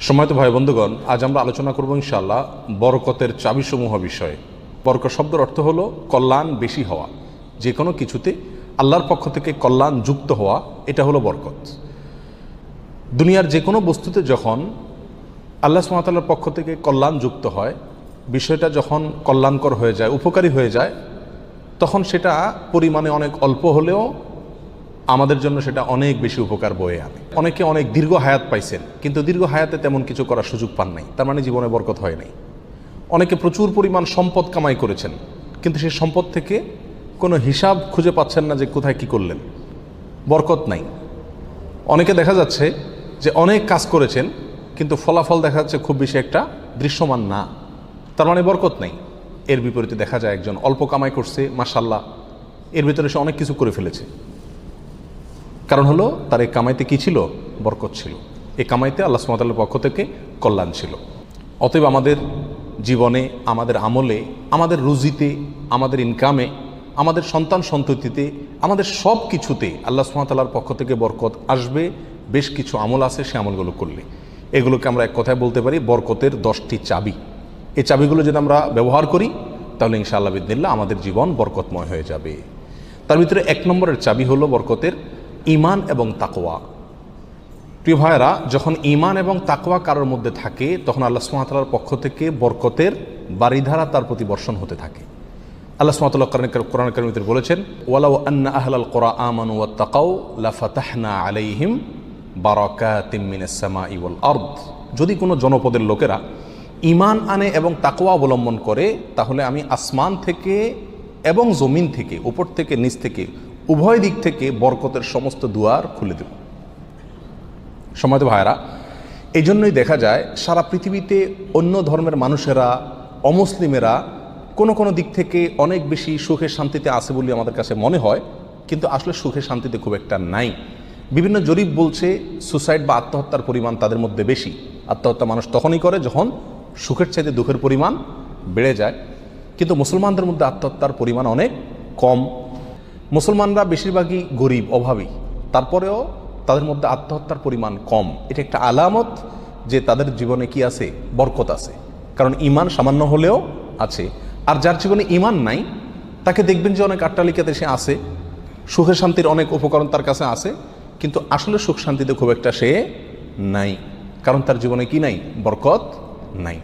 সম্মানিত ভাই বন্ধুগণ, আজ আমরা আলোচনা করব ইনশাআল্লাহ বরকতের চাবিসমূহ বিষয়ে। বরকত শব্দের অর্থ হলো কল্যাণ বেশি হওয়া, যে কোনো কিছুতে আল্লাহর পক্ষ থেকে কল্যাণ যুক্ত হওয়া, এটা হলো বরকত। দুনিয়ার যে কোনো বস্তুতে যখন আল্লাহ সুবহানাহু ওয়া তাআলার পক্ষ থেকে কল্যাণ যুক্ত হয়, বিষয়টা যখন কল্যাণকর হয়ে যায়, উপকারী হয়ে যায়, তখন সেটা পরিমাণে অনেক অল্প হলেও আমাদের জন্য সেটা অনেক বেশি উপকার বয়ে আনে। অনেকে অনেক দীর্ঘ হায়াত পাইছেন, কিন্তু দীর্ঘ হায়াতে তেমন কিছু করার সুযোগ পান নাই, তার মানে জীবনে বরকত হয় নাই। অনেকে প্রচুর পরিমাণ সম্পদ কামাই করেছেন, কিন্তু সেই সম্পদ থেকে কোনো হিসাব খুঁজে পাচ্ছেন না যে কোথায় কি করলেন, বরকত নাই। অনেকে দেখা যাচ্ছে যে অনেক কাজ করেছেন, কিন্তু ফলাফল দেখা যাচ্ছে খুব বেশি একটা দৃশ্যমান না, তার মানে বরকত নাই। এর বিপরীতে দেখা যায় একজন অল্প কামাই করছে, মাশাআল্লাহ, এর ভিতরে সে অনেক কিছু করে ফেলেছে। কারণ হলো তার এই কামাইতে কী ছিল? বরকত ছিল। এই কামাইতে আল্লাহ সুবহানাহু ওয়া তাআলার পক্ষ থেকে কল্যাণ ছিল। অতএব আমাদের জীবনে, আমাদের আমলে, আমাদের রুজিতে, আমাদের ইনকামে, আমাদের সন্তান সন্ততিতে, আমাদের সব কিছুতে আল্লাহ সুবহানাহু ওয়া তাআলার পক্ষ থেকে বরকত আসবে। বেশ কিছু আমল আছে, সে আমলগুলো করলে এগুলোকে আমরা এক কথায় বলতে পারি বরকতের 10টি চাবি। এই চাবিগুলো যদি আমরা ব্যবহার করি, তাহলে ইনশাআল্লাহ বিদিনিল্লাহ আমাদের জীবন বরকতময় হয়ে যাবে। তার ভিতরে 1 নম্বরের চাবি হলো বরকতের ঈমান এবং তাকওয়া। প্রিয় ভাইয়েরা, যখন ঈমান এবং তাকওয়া কারোর মধ্যে থাকে, তখন আল্লাহ সুবহানাহু ওয়া তাআলার পক্ষ থেকে বরকতের বারিধারা তার প্রতি বর্ষণ হতে থাকে। আল্লাহ সুবহানাহু ওয়া তাআলা কোরআন কারীমে বলেছেন, ওয়ালাউ আন্না আহলাল কুরা আমানু ওয়াত্তাকাউ লাফাতাহনা আলাইহিম বারাকাতিম মিনাস সামাই ওয়াল আরদ। যদি কোনো জনপদের লোকেরা ঈমান আনে এবং তাকওয়া অবলম্বন করে, তাহলে আমি আসমান থেকে এবং জমিন থেকে, উপর থেকে নিচ থেকে, উভয় দিক থেকে বরকতের সমস্ত দুয়ার খুলে দেব। সম্মানিত ভাইরা, এই জন্যই দেখা যায় সারা পৃথিবীতে অন্য ধর্মের মানুষেরা, অমুসলিমেরা কোনো দিক থেকে অনেক বেশি সুখে শান্তিতে আছে বলে আমাদের কাছে মনে হয়, কিন্তু আসলে সুখে শান্তিতে খুব একটা নাই। বিভিন্ন জরিপ বলছে সুসাইড বা আত্মহত্যার পরিমাণ তাদের মধ্যে বেশি। আত্মহত্যা মানুষ তখনই করে যখন সুখের চাইতে দুঃখের পরিমাণ বেড়ে যায়, কিন্তু মুসলমানদের মধ্যে আত্মহত্যার পরিমাণ অনেক কম। মুসলমানরা বেশিরভাগই গরিব, অভাবী, তারপরেও তাদের মধ্যে আত্মহত্যার পরিমাণ কম। এটা একটা আলামত যে তাদের জীবনে কি আছে? বরকত আছে। কারণ ঈমান সামান্য হলেও আছে। আর যার জীবনে ঈমান নাই, তাকে দেখবেন যে অনেক আট্টালিকাতে সে আছে, সুখের শান্তির অনেক উপকরণ তার কাছে আছে, কিন্তু আসলে সুখ শান্তিতে খুব একটা সে নাই, কারণ তার জীবনে কি নাই? বরকত নাই।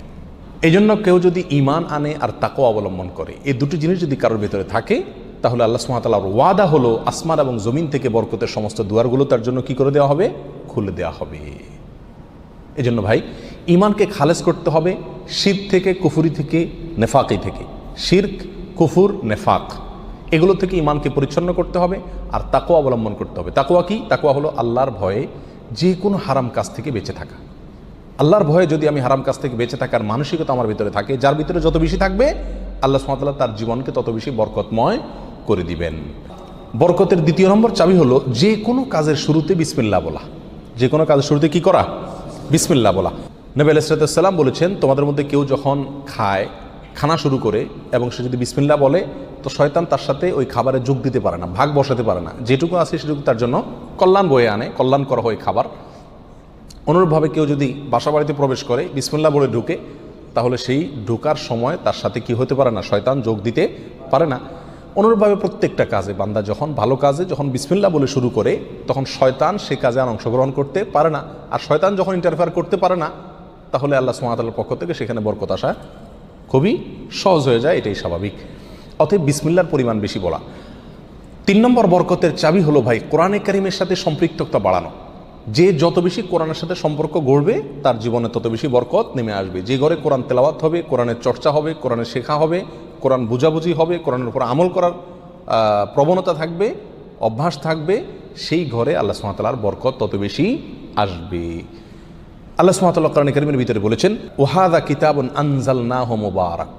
এই জন্য কেউ যদি ঈমান আনে আর তাকওয়া অবলম্বন করে, এই দুটি জিনিস যদি কারোর ভিতরে থাকে, তাহলে আল্লাহ সুবহানাহু ওয়া তাআলার ওয়াদা হলো আসমান এবং জমিন থেকে বরকতের সমস্ত দুয়ারগুলো তার জন্য কি করে দেওয়া হবে? খুলে দেওয়া হবে। এই জন্য ভাই, ঈমানকে খালেস করতে হবে শিরক থেকে, কুফরি থেকে, নেফাকি থেকে। শিরক, কুফর, নেফাক, এগুলো থেকে ঈমানকে পরিচ্ছন্ন করতে হবে আর তাকওয়া অবলম্বন করতে হবে। তাকওয়া কি? তাকওয়া হলো আল্লাহর ভয়ে যে কোনো হারাম কাজ থেকে বেঁচে থাকা। আল্লাহর ভয়ে যদি আমি হারাম কাজ থেকে বেঁচে থাকার মানসিকতা আমার ভিতরে থাকে, যার ভিতরে যত বেশি থাকবে, আল্লাহ সুবহানাহু ওয়া তাআলা তার জীবনকে তত বেশি বরকতময় করে দিবেন। বরকতের 2 নম্বর চাবি হলো যে কোনো কাজের শুরুতে বিসমিল্লাহ বলা। যে কোনো কাজের শুরুতে কি করা? বিসমিল্লাহ বলা। নবী আলাইহিস সালাম বলেছেন, তোমাদের মধ্যে কেউ যখন খানা শুরু করে এবং সে যদি বিসমিল্লাহ বলে, তো শয়তান তার সাথে ওই খাবারে যোগ দিতে পারে না, ভাগ বসাতে পারে না। যেটুকু আছে সেটুকু তার জন্য কল্যাণ বয়ে আনে, কল্যাণ করা হয় খাবার। অনুরূপভাবে কেউ যদি বাসা বাড়িতে প্রবেশ করে, বিসমিল্লাহ বলে ঢুকে, তাহলে সেই ঢোকার সময় তার সাথে কি হতে পারে না? শয়তান যোগ দিতে পারে না। অনুরূপভাবে প্রত্যেকটা কাজে বান্দা যখন ভালো কাজে যখন বিসমিল্লাহ বলে শুরু করে, তখন শয়তান সে কাজে আর অংশগ্রহণ করতে পারে না। আর শয়তান যখন ইন্টারফেয়ার করতে পারে না, তাহলে আল্লাহ সুবহানাহু ওয়া তাআলার পক্ষ থেকে সেখানে বরকত আসা খুবই সহজ হয়ে যায়, এটাই স্বাভাবিক। অতএব বিসমিল্লাহর পরিমাণ বেশি বলা। 3 নম্বর বরকতের চাবি হলো ভাই কোরআনে কারিমের সাথে সম্পৃক্ততা বাড়ানো। যে যত বেশি কোরআনের সাথে সম্পর্ক গড়বে, তার জীবনে তত বেশি বরকত নেমে আসবে। যে ঘরে কোরআন তেলাওয়াত হবে, কোরআনের চর্চা হবে, কোরআনের শেখা হবে, কোরআন বুঝাবুঝি হবে, কোরআনের উপর আমল করার প্রবণতা থাকবে, অভ্যাস থাকবে, সেই ঘরে আল্লাহ সুবহানাহু ওয়া তাআলার বরকত তত বেশি আসবে। আল্লাহ সুবহানাহু ওয়া তাআলা কোরআনে কারিমের ভিতরে বলেছেন, ওয়াহাদা কিতাবুন আনজালনাহু মুবারাক।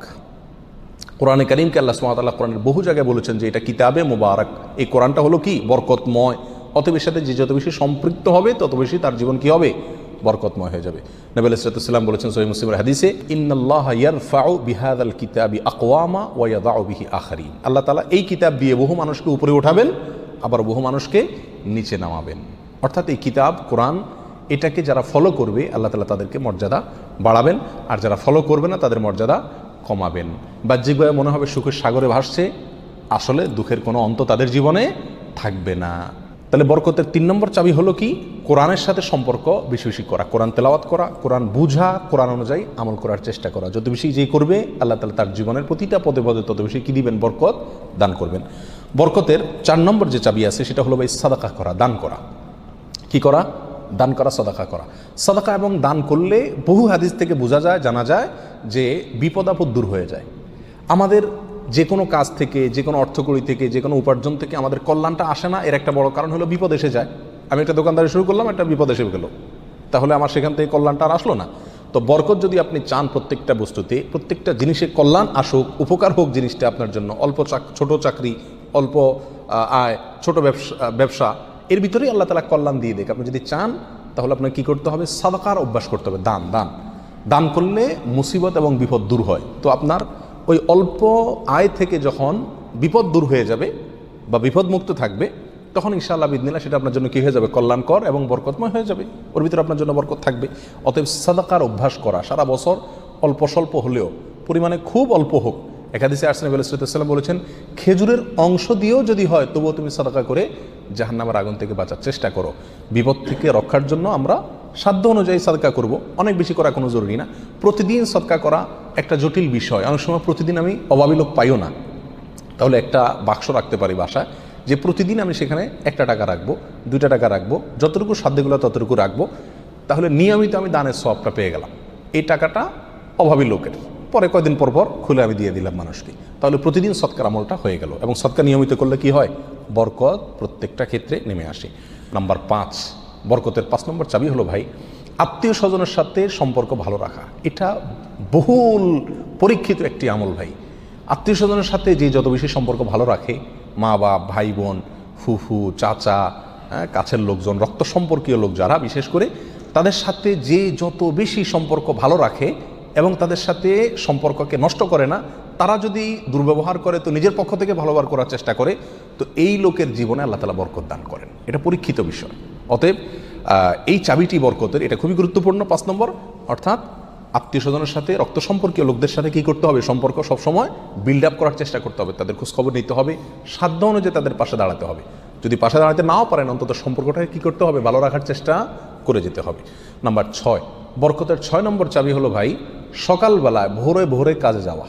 কোরআনে কারিমকে আল্লাহ সুবহানাহু ওয়া তাআলা কোরআনের বহু জায়গায় বলেছেন যে এটা কিতাবে মুবারাক। এই কোরআনটা হলো কি? বরকতময়। অতএব এর সাথে যে যত বেশি সম্পৃক্ত হবে, তত বেশি তার জীবন কি হবে? বরকতময় হয়ে যাবে। নবী আলাইহিস সালাম বলেছেন সহিহ মুসলিমের হাদিসে, ইন্নাল্লাহা ইয়ারফাউ বিহাযাল কিতাবি আকওয়ামা ওয়া ইয়াদাউ বিহি আখারিন। আল্লাহ তাআলা এই কিতাব দিয়ে বহু মানুষকে উপরে উঠাবেন, আবার বহু মানুষকে নিচে নামাবেন। অর্থাৎ এই কিতাব, কোরআন, এটাকে যারা ফলো করবে আল্লাহ তাআলা তাদেরকে মর্যাদা বাড়াবেন, আর যারা ফলো করবে না তাদের মর্যাদা কমাবেন। বাহ্যিকভাবে মনে হবে সুখের সাগরে ভাসছে, আসলে দুঃখের কোনো অন্ত তাদের জীবনে থাকবে না। তাহলে বরকতের 3 নম্বর চাবি হলো কি? কোরআনের সাথে সম্পর্ক বেশি বেশি করা, কোরআন তেলাওয়াত করা, কোরআন বুঝা, কোরআন অনুযায়ী আমল করার চেষ্টা করা। যত বেশি যেই করবে আল্লাহ তাআলা তার জীবনের প্রতিটা পদে পদে তত বেশি কি দিবেন? বরকত দান করবেন। বরকতের 4 নম্বর যে চাবি আছে সেটা হলো ভাই সাদাকা করা, দান করা। কি করা? দান করা, সাদাকা করা। সাদাকা এবং দান করলে বহু হাদিস থেকে বোঝা যায়, জানা যায় যে বিপদ আপদ দূর হয়ে যায়। আমাদের যে কোনো কাজ থেকে, যে কোনো অর্থকড়ি থেকে, যে কোনো উপার্জন থেকে আমাদের কল্যাণটা আসে না, এর একটা বড় কারণ হলো বিপদ এসে যায়। আমি একটা দোকানদারি শুরু করলাম, একটা বিপদ এসে গেল, তাহলে আমার সেখান থেকে কল্যাণটা আর আসলো না। তো বরকত যদি আপনি চান প্রত্যেকটা বস্তুতে, প্রত্যেকটা জিনিসে কল্যাণ আসুক, উপকার হোক জিনিসটা আপনার জন্য, ছোট চাকরি, অল্প আয়, ছোট ব্যবসা, এর ভিতরেই আল্লাহ তাআলা কল্যাণ দিয়ে দেখ। আপনি যদি চান তাহলে আপনাকে কী করতে হবে? সাদাকার অভ্যাস করতে হবে। দান করলে মুসিবত এবং বিপদ দূর হয়। তো আপনার ওই অল্প আয় থেকে যখন বিপদ দূর হয়ে যাবে বা বিপদ মুক্ত থাকবে, তখন ইনশাআল্লাহ বিদিনিল্লাহ সেটা আপনার জন্য কী হয়ে যাবে? কল্যাণকর এবং বরকতময় হয়ে যাবে। ওর ভিতরে আপনার জন্য বরকত থাকবে। অতএব সাদাকার অভ্যাস করা, সারা বছর অল্প স্বল্প হলেও, পরিমাণে খুব অল্প হোক। এক হাদিসে আসছে নবী সাল্লাল্লাহু আলাইহি ওয়াসাল্লাম বলেছেন, খেজুরের অংশ দিয়েও যদি হয় তবুও তুমি সাদাকা করে জাহান্নামের আগুন থেকে বাঁচার চেষ্টা করো। বিপদ থেকে রক্ষার জন্য আমরা সাধ্য অনুযায়ী সাদকা করব, অনেক বেশি করা কোনো জরুরি না। প্রতিদিন সদকা করা একটা জটিল বিষয়। অনেক সময় প্রতিদিন আমি অভাবী লোক পাইও না, তাহলে একটা বাক্স রাখতে পারি বাসায়, যে প্রতিদিন আমি সেখানে 1 টাকা রাখবো, 2 টাকা রাখবো, যতটুকু সাধ্যগুলো ততটুকু রাখবো। তাহলে নিয়মিত আমি দানের সওয়াবটা পেয়ে গেলাম। এই টাকাটা অভাবী লোকের, পরে কয়দিন পর পর খুলে আমি দিয়ে দিলাম মানুষকে। তাহলে প্রতিদিন সৎকার আমলটা হয়ে গেল। এবং সৎকার নিয়মিত করলে কি হয়? বরকত প্রত্যেকটা ক্ষেত্রে নেমে আসে। নাম্বার 5, বরকতের 5 নম্বর চাবি হলো ভাই আত্মীয় স্বজনের সাথে সম্পর্ক ভালো রাখা। এটা বহুল পরীক্ষিত একটি আমল ভাই। আত্মীয় স্বজনের সাথে যে যত বেশি সম্পর্ক ভালো রাখে, মা বাপ, ভাই বোন, ফুফু, চাচা, কাছের লোকজন, রক্ত সম্পর্কীয় লোক যারা, বিশেষ করে তাদের সাথে যে যত বেশি সম্পর্ক ভালো রাখে এবং তাদের সাথে সম্পর্ককে নষ্ট করে না, তারা যদি দুর্ব্যবহার করে তো নিজের পক্ষ থেকে ভালো ব্যবহার করার চেষ্টা করে, তো এই লোকের জীবনে আল্লাহ তাআলা বরকত দান করেন। এটা পরীক্ষিত বিষয়। অতএব এই চাবিটি বরকতের, এটা খুবই গুরুত্বপূর্ণ। 5 নম্বর, অর্থাৎ আত্মীয় স্বজনের সাথে, রক্ত সম্পর্কীয় লোকদের সাথে কী করতে হবে? সম্পর্ক সবসময় বিল্ড আপ করার চেষ্টা করতে হবে। তাদের খোঁজখবর নিতে হবে, সাধ্য অনুযায়ী তাদের পাশে দাঁড়াতে হবে। যদি পাশে দাঁড়াতে নাও পারেন, অন্তত সম্পর্কটাকে কী করতে হবে? ভালো রাখার চেষ্টা করে যেতে হবে। নাম্বার 6, বরকতের 6 নম্বর চাবি হলো ভাই সকালবেলায় ভোরে ভোরে কাজে যাওয়া।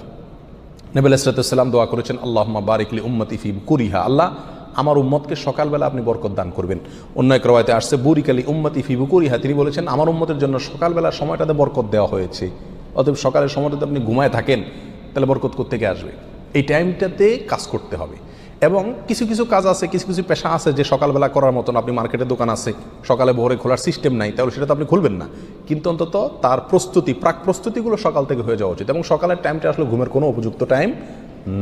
নবী আলাইহিস সালাম দোয়া করেছেন, আল্লাহুম্মা বারিক লি উম্মতি ফি বুকুরিহা, আল্লাহ আমার উম্মতকে সকালবেলা আপনি বরকত দান করবেন। অন্য এক রওয়ায়াতে আসছে বুরিক লি উম্মতি ফি বুকুরিহা, তিনি বলেছেন আমার উম্মতের জন্য সকালবেলার সময়টাতে বরকত দেওয়া হয়েছে। অতএব সকালের সময়টাতে আপনি ঘুমায় থাকেন, তাহলে বরকত কোত্থেকে আসবে? এই টাইমটাতে কাজ করতে হবে। এবং কিছু কিছু কাজ আছে, কিছু কিছু পেশা আছে যে সকালবেলা করার মতন, আপনি মার্কেটের দোকান আছে, সকালে ভোরে খোলার সিস্টেম নাই, তাহলে সেটা তো আপনি খুলবেন না। কিন্তু অন্তত তার প্রস্তুতি, প্রাক প্রস্তুতিগুলো সকাল থেকে হয়ে যাওয়া উচিত। এবং সকালের টাইমটা আসলে ঘুমের কোনো উপযুক্ত টাইম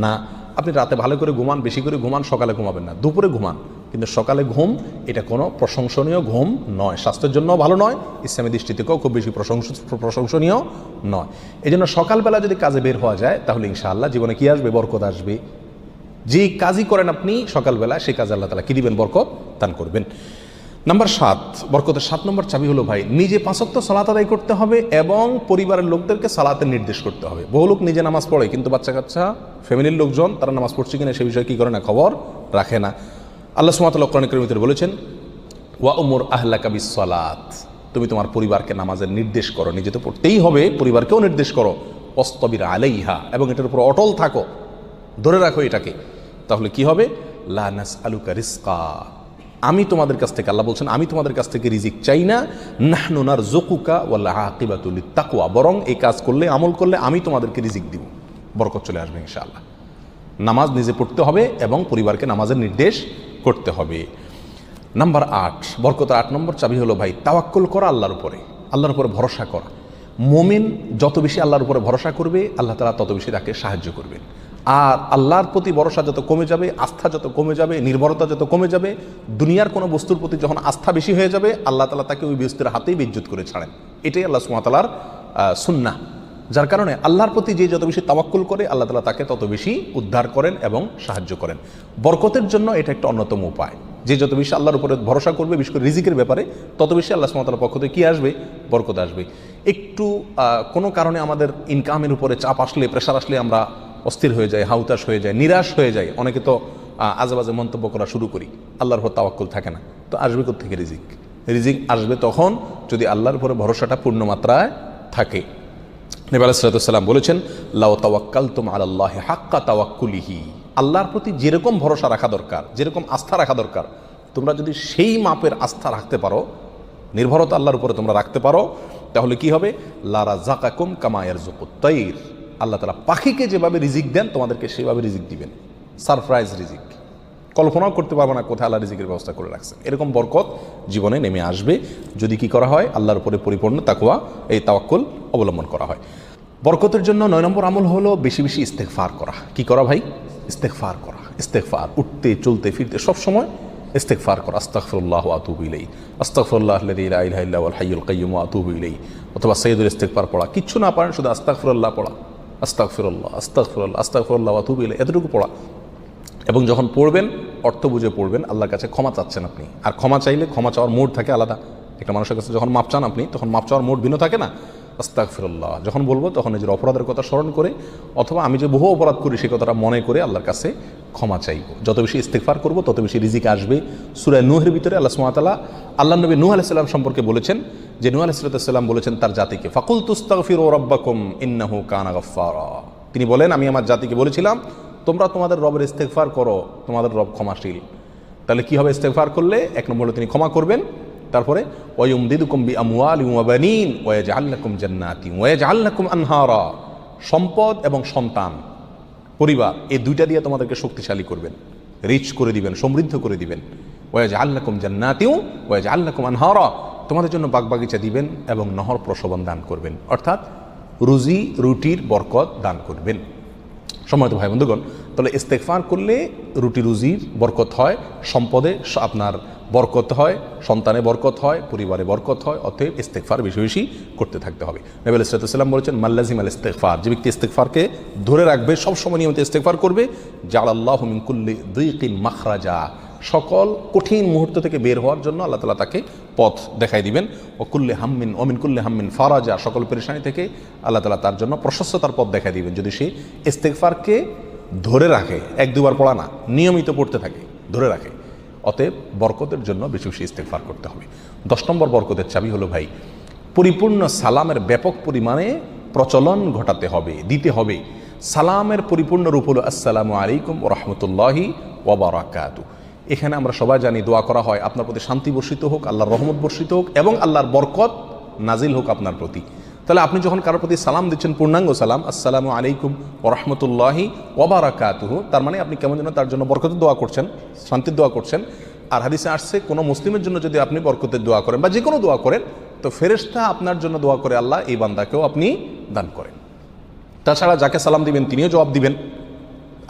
না। আপনি রাতে ভালো করে ঘুমান, বেশি করে ঘুমান, সকালে ঘুমাবেন না, দুপুরে ঘুমান, কিন্তু সকালে ঘুম এটা কোনো প্রশংসনীয় ঘুম নয়, স্বাস্থ্যের জন্য ভালো নয়, ইসলামী দৃষ্টি থেকেও খুব বেশি প্রশংসনীয় নয়। এই জন্য সকালবেলা যদি কাজে বের হওয়া যায় তাহলে ইনশাআল্লাহ জীবনে কি আসবে? বরকত আসবে। যে কাজই করেন আপনি সকালবেলা, সেই কাজে আল্লাহ তাআলা কি দিবেন? বরকত দান করবেন। নাম্বার 7, বরকতের 7 নম্বর চাবি হলো ভাই নিজে 5 ওয়াক্ত সালাত আদায় করতে হবে এবং পরিবারের লোকদেরকে সালাতের নির্দেশ করতে হবে। বহু লোক নিজে নামাজ পড়ে, কিন্তু বাচ্চা কাচ্চা, ফ্যামিলির লোকজন তারা নামাজ পড়ছে কিনা সে বিষয়ে কী করে না? খবর রাখে না। আল্লাহ সুবহানাহু ওয়া তাআলা কোরআন কারীমের ভিতরে বলেছেন, ওয়া উমুর আহলাকা বিস-সালাত, তুমি তোমার পরিবারকে নামাজের নির্দেশ করো। নিজে তো পড়তেই হবে, পরিবারকেও নির্দেশ করো। ওয়াসতাবির আলাইহা, এবং এটার উপর অটল থাকো, ধরে রাখো এটাকে। তাহলে কি হবে? লা নাসআলুকা রিজকা, আমি তোমাদের কাছ থেকে, আল্লাহ বলছেন আমি তোমাদের কাছ থেকে রিজিক চাই না। নাহনু নারযুকুকা ওয়াল আকিবাতু লিত-তাকওয়া, বরং এই কাজ করলে, আমল করলে আমি তোমাদেরকে রিজিক দিব, বরকত চলে আসবে ইনশাআল্লাহ। নামাজ নিজে পড়তে হবে এবং পরিবারকে নামাজের নির্দেশ করতে হবে। নাম্বার 8, বরকতের 8 নম্বর চাবি হলো ভাই তাওয়াক্কুল করা, আল্লাহর উপরে, আল্লাহর উপরে ভরসা করা। মুমিন যত বেশি আল্লাহর উপরে ভরসা করবে, আল্লাহ তাআলা তত বেশি তাকে সাহায্য করবেন। আর আল্লাহর প্রতি ভরসা যত কমে যাবে, আস্থা যত কমে যাবে, নির্ভরতা যত কমে যাবে, দুনিয়ার কোনো বস্তুর প্রতি যখন আস্থা বেশি হয়ে যাবে, আল্লাহ তাআলা তাকে ওই বস্তুর হাতেই বেইজ্জত করে ছাড়েন। এটাই আল্লাহ সুবহানাহু ওয়া তাআলার সুন্নাহ। যার কারণে আল্লাহর প্রতি যে যত বেশি তাওয়াক্কুল করে, আল্লাহ তাআলা তাকে তত বেশি উদ্ধার করেন এবং সাহায্য করেন। বরকতের জন্য এটা একটা অন্যতম উপায়। যে যত বেশি আল্লাহর উপরে ভরসা করবে, বিশেষ করে রিজিকের ব্যাপারে, তত বেশি আল্লাহ সুবহানাহু ওয়া তাআলার পক্ষ থেকে কী আসবে? বরকত আসবে। একটু কোনো কারণে আমাদের ইনকামের উপরে চাপ আসলে, প্রেশার আসলে আমরা অস্থির হয়ে যাই, হাউতাশ হয়ে যায়, নিরাশ হয়ে যায়। অনেকে তো আজেবাজে মন্তব্য করা শুরু করি, আল্লাহর উপর তাওয়াক্কুল থাকে না। তো আসবে কোত্থেকে রিজিক? রিজিক আসবে তখন যদি আল্লাহর উপরে ভরসাটা পূর্ণমাত্রায় থাকে। নবী আলাইহিস সালাতু ওয়াস সালাম বলেছেন, লাউ তাওয়াক্কালতুম আলাল্লাহি হাক্কা তাওয়াক্কুলিহি, আল্লাহর প্রতি যেরকম ভরসা রাখা দরকার, যেরকম আস্থা রাখা দরকার, তোমরা যদি সেই মাপের আস্থা রাখতে পারো, নির্ভরতা আল্লাহর উপরে তোমরা রাখতে পারো, তাহলে কি হবে? লা রাযাকাকুম কামা ইয়ারযুকুত তাইর, আল্লাহ তাআলা পাখিকে যেভাবে রিজিক দেন তোমাদেরকে সেভাবে রিজিক দিবেন। সারপ্রাইজ রিজিক, কল্পনাও করতে পারবে না কোথায় আল্লাহ রিজিকের ব্যবস্থা করে রাখছেন। এরকম বরকত জীবনে নেমে আসবে যদি কি করা হয়? আল্লাহর উপরে পরিপূর্ণ তাকওয়া, এই তাওয়াক্কুল অবলম্বন করা হয়। বরকতের জন্য 9 নম্বর আমল হলো বেশি বেশি ইস্তেগফার করা। কি করা ভাই? ইস্তেগফার করা। ইস্তেগফার, উঠতে চলতে ফিরতে সব সময় ইস্তেগফার করা। আস্তাগফিরুল্লাহ ওয়া আতুবু ইলাইহি, আস্তাগফিরুল্লাহাল্লাযী লা ইলাহা ইল্লা হুয়াল হাইয়ুল কাইয়্যুম ওয়া আতুবু ইলাইহি। অথবা সাইয়্যিদুল ইস্তেগফার পড়া, কিচ্ছু না পারেন শুধু আস্তাগফিরুল্লাহ পড়া, আস্তাগফিরুল্লাহ আস্তাগফিরুল্লাহ আস্তাগফিরুল্লাহ ওয়া আতুবু ইলাইহি, এতটুকু পড়া। এবং যখন পড়বেন অর্থ বুঝে পড়বেন, আল্লাহর কাছে ক্ষমা চাচ্ছেন আপনি। আর ক্ষমা চাইলে ক্ষমা চাওয়ার মোড থাকে আলাদা। একটা মানুষের কাছে যখন মাপ চান আপনি, তখন মাপ চাওয়ার মোড ভিন্ন থাকে না? আস্তাগফিরুল্লাহ যখন বলবো তখন নিজের অপরাধের কথা স্মরণ করে, অথবা আমি যে বহু অপরাধ করি সেই কথাটা মনে করে আল্লাহর কাছে ক্ষমা চাইব। যত বেশি ইস্তেগফার করব তত বেশি রিজিক আসবে। সূরা নূহের ভিতরে আল্লাহ সুবহানাহু ওয়া তাআলা আল্লাহর নবী নূহ আলাইহিস সালাম সম্পর্কে বলেছেন যে নূহ আলাইহিস সালাম বলেছেন তার জাতিকে, ফাকুলতুস্তাগফিরু রাব্বাকুম ইন্নাহু কানা গাফফারা। তিনি বলেন, আমি আমার জাতিকে বলেছিলাম তোমরা তোমাদের রবের ইস্তেগফার করো, তোমাদের রব ক্ষমাশীল। তাহলে কি হবে? ইস্তেগফার করলে 1 নম্বরে তিনি ক্ষমা করবেন, তারপরে ওয়ায়ুমদিদুকুম বিআমওয়ালিন ওয়া বানিন ওয়া ইয়াজআল লাকুম জান্নাতিন ওয়া ইয়াজআল লাকুম আনহারা। সম্পদ এবং সন্তান, পরিবার, এই দুইটা দিয়ে তোমাদেরকে শক্তিশালী করবেন, রিচ করে দিবেন, সমৃদ্ধ করে দিবেন। ওয়া ইয়াজআল লাকুম জান্নাতিন ওয়া ইয়াজআল লাকুম আনহারা, তোমাদের জন্য বাগবাগিচা দিবেন এবং নহর প্রশোভন দান করবেন, অর্থাৎ রুজি রুটির বরকত দান করবেন। সম্মানিত ভাই বন্ধুগণ, তাহলে ইস্তেগফার করলে রুটি রুজির বরকত হয়, সম্পদে আপনার বরকত হয়, সন্তানে বরকত হয়, পরিবারে বরকত হয়। অতএব ইস্তেগফার বেশি বেশি করতে থাকতে হবে। নবী আলাইহিস সালাতু ওয়াস সালাম বলেছেন, মাল্লাজিমাল ইস্তেগফার, যে ব্যক্তি ইস্তেগফারকে ধরে রাখবে, সবসময় নিয়মিত ইস্তেগফার করবে, জাআলাল্লাহু মিন কুল্লি যিকিন মাখরাজা, সকল কঠিন মুহূর্ত থেকে বের হওয়ার জন্য আল্লাহ তাআলা তাকে পথ দেখাই দিবেন। ও কুল্লি হাম্মিন ও মিন কুল্লি হাম্মিন ফারাজা, সকল পেরেশানি থেকে আল্লাহ তাআলা তার জন্য প্রশস্ততার পথ দেখাই দিবেন, যদি সে ইস্তেগফারকে ধরে রাখে। 1-2 বার পড়া না, নিয়মিত পড়তে থাকে, ধরে রাখে। অতএব বরকতের জন্য বেশি বেশি ইস্তেগফার করতে হবে। 10 নম্বর বরকতের চাবি হলো ভাই, পরিপূর্ণ সালামের ব্যাপক পরিমাণে প্রচলন ঘটাতে হবে, দিতে হবে। সালামের পরিপূর্ণ রূপ হলো আসসালামু আলাইকুম ওয়া রাহমাতুল্লাহি ওয়া বারাকাতুহু। এখানে আমরা সবাই জানি দোয়া করা হয়, আপনার প্রতি শান্তি বর্ষিত হোক, আল্লাহর রহমত বর্ষিত হোক এবং আল্লাহর বরকত নাজিল হোক আপনার প্রতি। তাহলে আপনি যখন কারোর প্রতি সালাম দিচ্ছেন, পূর্ণাঙ্গ সালাম, আসসালামু আলাইকুম ওয়া রাহমাতুল্লাহি ওয়া বারাকাতুহু, তার মানে আপনি কেমন যেন তার জন্য বরকতের দোয়া করছেন, শান্তির দোয়া করছেন। আর হাদিসে আসছে, কোনো মুসলিমের জন্য যদি আপনি বরকতের দোয়া করেন বা যে কোনো দোয়া করেন, তো ফেরেশতা আপনার জন্য দোয়া করে আল্লাহ এই বান্দাকেও আপনি দান করেন। তাছাড়া যাকে সালাম দিবেন তিনিও জবাব দিবেন।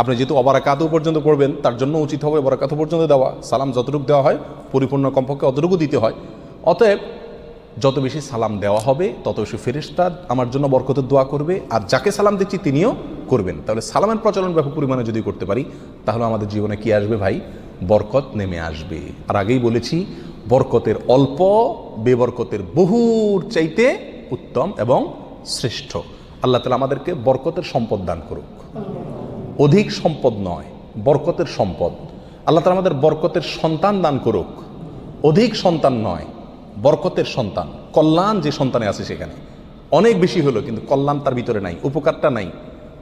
আপনি যেহেতু অবারাকাতু পর্যন্ত পড়বেন, তার জন্য উচিত হবে বরাকাতু পর্যন্ত দেওয়া। সালাম যতটুকু দেওয়া হয় পরিপূর্ণ কমপক্ষে অতটুকু দিতে হয়। অতএব যত বেশি সালাম দেওয়া হবে তত বেশি ফেরেশতা আমার জন্য বরকতের দোয়া করবে, আর যাকে সালাম দিচ্ছি তিনিও করবেন। তাহলে সালামের প্রচলন ব্যাপক পরিমাণে যদি করতে পারি, তাহলে আমাদের জীবনে কি আসবে ভাই? বরকত নেমে আসবে। আর আগেই বলেছি, বরকতের অল্প বেবরকতের বহুর চাইতে উত্তম এবং শ্রেষ্ঠ। আল্লাহ তাআলা আমাদেরকে বরকতের সম্পদ দান করুক। অধিক সম্পদ নয়, বরকতের সম্পদ। আল্লাহ তাআলা আমাদের বরকতের সন্তান দান করুক। অধিক সন্তান নয়, বরকতের সন্তান। কল্যাণ যে সন্তানে আছে সেখানে অনেক বেশি হলো, কিন্তু কল্যাণ তার ভিতরে নাই, উপকারটা নাই,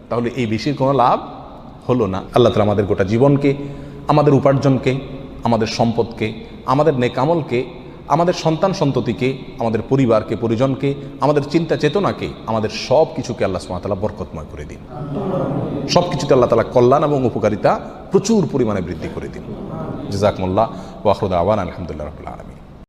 তাহলে এই বেশির কোনো লাভ হলো না। আল্লাহ তাআলা আমাদের গোটা জীবনকে, আমাদের উপার্জনকে, আমাদের সম্পদকে, আমাদের নেক আমলকে, আমাদের সন্তান সন্ততিকে, আমাদের পরিবারকে, পরিজনকে, আমাদের চিন্তা চেতনাকে, আমাদের সব কিছুকে আল্লাহ সুবহানাহু ওয়া তাআলা বরকতময় করে দিন। সব কিছুতে আল্লাহ তাআলা কল্যাণ এবং উপকারিতা প্রচুর পরিমাণে বৃদ্ধি করে দিন। জাযাকুমুল্লাহ ওয়া আখিরু দাওয়ানা আলহামদুলিল্লাহি রাব্বিল আলামিন।